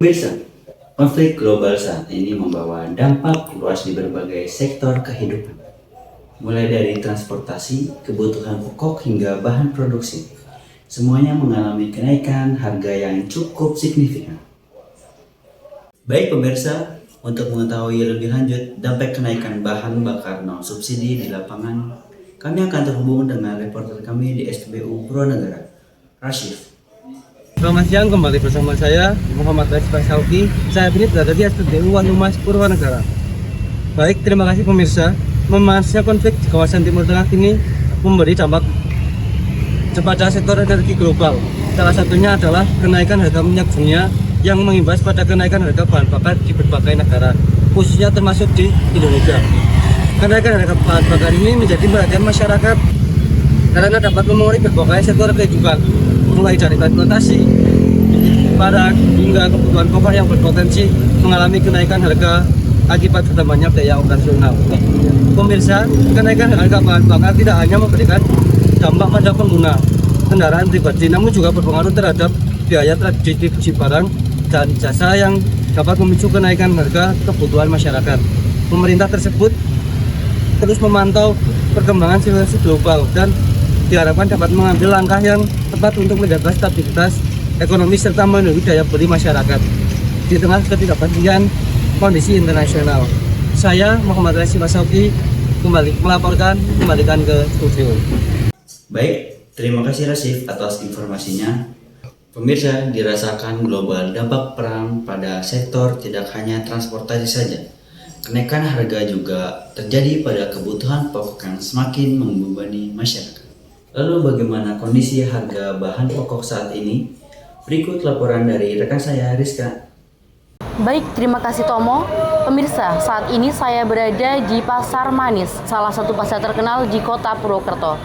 Pemirsa, konflik global saat ini membawa dampak luas di berbagai sektor kehidupan, mulai dari transportasi, kebutuhan pokok hingga bahan produksi. Semuanya mengalami kenaikan harga yang cukup signifikan. Baik pemirsa, untuk mengetahui lebih lanjut dampak kenaikan bahan bakar non subsidi di lapangan, kami akan terhubung dengan reporter kami di SPBU Purwanegara, Rashif. Selamat siang, kembali bersama saya Muhammad Rais Pasauki. Saya ini berada di SPBU Wanumas Purwanegara. Baik, terima kasih pemirsa. Memanasnya konflik di kawasan Timur Tengah ini memberi dampak kepada sektor energi global. Salah satunya adalah kenaikan harga minyak dunia yang mengimbas pada kenaikan harga bahan bakar di berbagai negara, khususnya termasuk di Indonesia. Kenaikan harga bahan bakar ini menjadi perhatian masyarakat karena dapat memengaruhi berbagai sektor kehidupan, mulai dari transportasi, barang hingga kebutuhan pokok yang berpotensi mengalami kenaikan harga akibat bertambahnya biaya operasional. Pemirsa, kenaikan harga bahan bakar tidak hanya memberikan dampak pada pengguna kendaraan pribadi, namun juga berpengaruh terhadap biaya distribusi barang dan jasa yang dapat memicu kenaikan harga kebutuhan masyarakat. Pemerintah tersebut terus memantau perkembangan situasi global dan diharapkan dapat mengambil langkah yang tepat untuk menjaga stabilitas ekonomi serta melindungi daya beli masyarakat di tengah ketidakpastian kondisi internasional. Saya Muhammad Rais Pasauki kembalikan ke studio. Baik, terima kasih Rasif atas informasinya. Pemirsa, dirasakan global dampak perang pada sektor tidak hanya transportasi saja. Kenaikan harga juga terjadi pada kebutuhan pokok yang semakin membebani masyarakat. Lalu bagaimana kondisi harga bahan pokok saat ini? Berikut laporan dari rekan saya Rizka. Baik, terima kasih Tomo. Pemirsa, saat ini saya berada di Pasar Manis, salah satu pasar terkenal di Kota Purwokerto,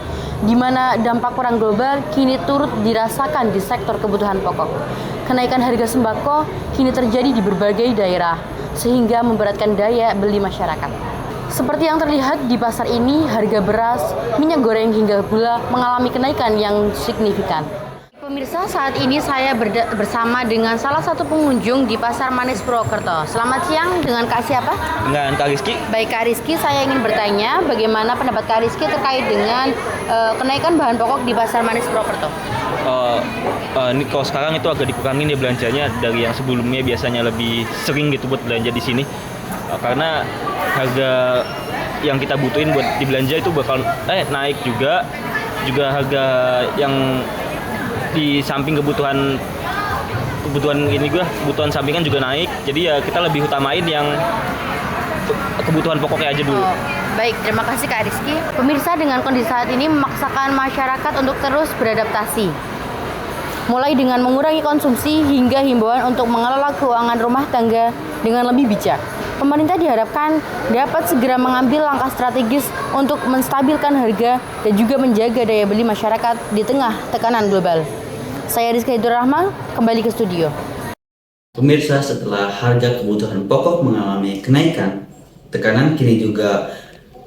di mana dampak perang global kini turut dirasakan di sektor kebutuhan pokok. Kenaikan harga sembako kini terjadi di berbagai daerah, sehingga memberatkan daya beli masyarakat. Seperti yang terlihat di pasar ini, harga beras, minyak goreng hingga gula mengalami kenaikan yang signifikan. Pemirsa, saat ini saya bersama dengan salah satu pengunjung di Pasar Manis Purwokerto. Selamat siang, dengan Kak siapa? Dengan Kak Rizky. Baik Kak Rizky, saya ingin bertanya bagaimana pendapat Kak Rizky terkait dengan kenaikan bahan pokok di Pasar Manis Purwokerto. Ini kalau sekarang itu agak dikurangin ya belanjanya dari yang sebelumnya biasanya lebih sering gitu buat belanja di sini. Karena harga yang kita butuhin buat dibelanja itu bakal naik juga harga yang di samping kebutuhan sampingan juga naik. Jadi ya kita lebih utamain yang kebutuhan pokoknya aja dulu. Baik, terima kasih Kak Rizky. Pemirsa, dengan kondisi saat ini memaksakan masyarakat untuk terus beradaptasi, mulai dengan mengurangi konsumsi hingga himbauan untuk mengelola keuangan rumah tangga dengan lebih bijak. Pemerintah diharapkan dapat segera mengambil langkah strategis untuk menstabilkan harga dan juga menjaga daya beli masyarakat di tengah tekanan global. Saya Rizka Hidurrahma, kembali ke studio. Pemirsa, setelah harga kebutuhan pokok mengalami kenaikan, tekanan kini juga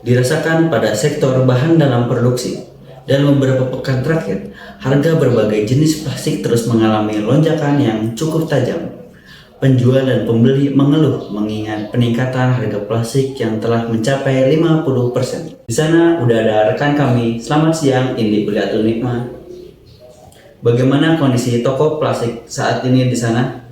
dirasakan pada sektor bahan dalam produksi. Dalam beberapa pekan terakhir, harga berbagai jenis plastik terus mengalami lonjakan yang cukup tajam. Penjual dan pembeli mengeluh mengingat peningkatan harga plastik yang telah mencapai 50%. Di sana udah ada rekan kami. Selamat siang, Indi Kuliatul Nikmah. Bagaimana kondisi toko plastik saat ini di sana?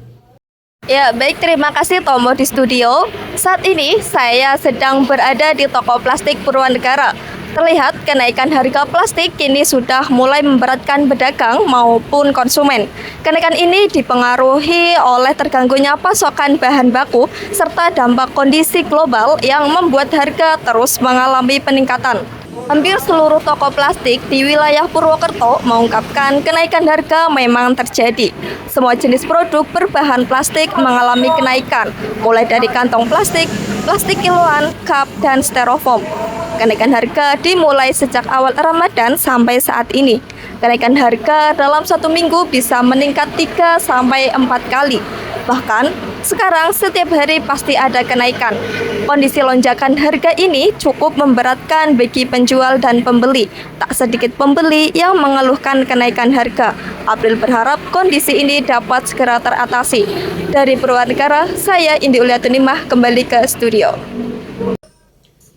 Ya, baik, terima kasih Tomo di studio. Saat ini saya sedang berada di toko plastik Purwanegara. Terlihat kenaikan harga plastik kini sudah mulai memberatkan pedagang maupun konsumen. Kenaikan ini dipengaruhi oleh terganggunya pasokan bahan baku serta dampak kondisi global yang membuat harga terus mengalami peningkatan. Hampir seluruh toko plastik di wilayah Purwokerto mengungkapkan kenaikan harga memang terjadi. Semua jenis produk berbahan plastik mengalami kenaikan, mulai dari kantong plastik, plastik kiloan, cup, dan styrofoam. Kenaikan harga dimulai sejak awal Ramadan sampai saat ini. Kenaikan harga dalam satu minggu bisa meningkat 3-4 kali. Bahkan, sekarang setiap hari pasti ada kenaikan. Kondisi lonjakan harga ini cukup memberatkan bagi penjual dan pembeli. Tak sedikit pembeli yang mengeluhkan kenaikan harga. April berharap kondisi ini dapat segera teratasi. Dari Purwanegara, saya Indi Uliatunimah kembali ke studio.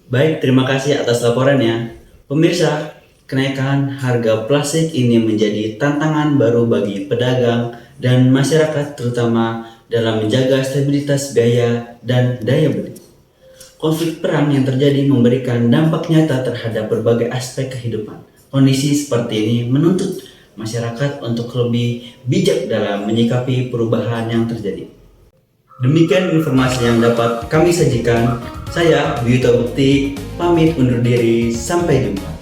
Baik, terima kasih atas laporannya. Pemirsa, kenaikan harga plastik ini menjadi tantangan baru bagi pedagang dan masyarakat, terutama dalam menjaga stabilitas biaya dan daya beli. Konflik perang yang terjadi memberikan dampak nyata terhadap berbagai aspek kehidupan. Kondisi seperti ini menuntut masyarakat untuk lebih bijak dalam menyikapi perubahan yang terjadi. Demikian informasi yang dapat kami sajikan. Saya Buyuta Bukti, pamit undur diri. Sampai jumpa.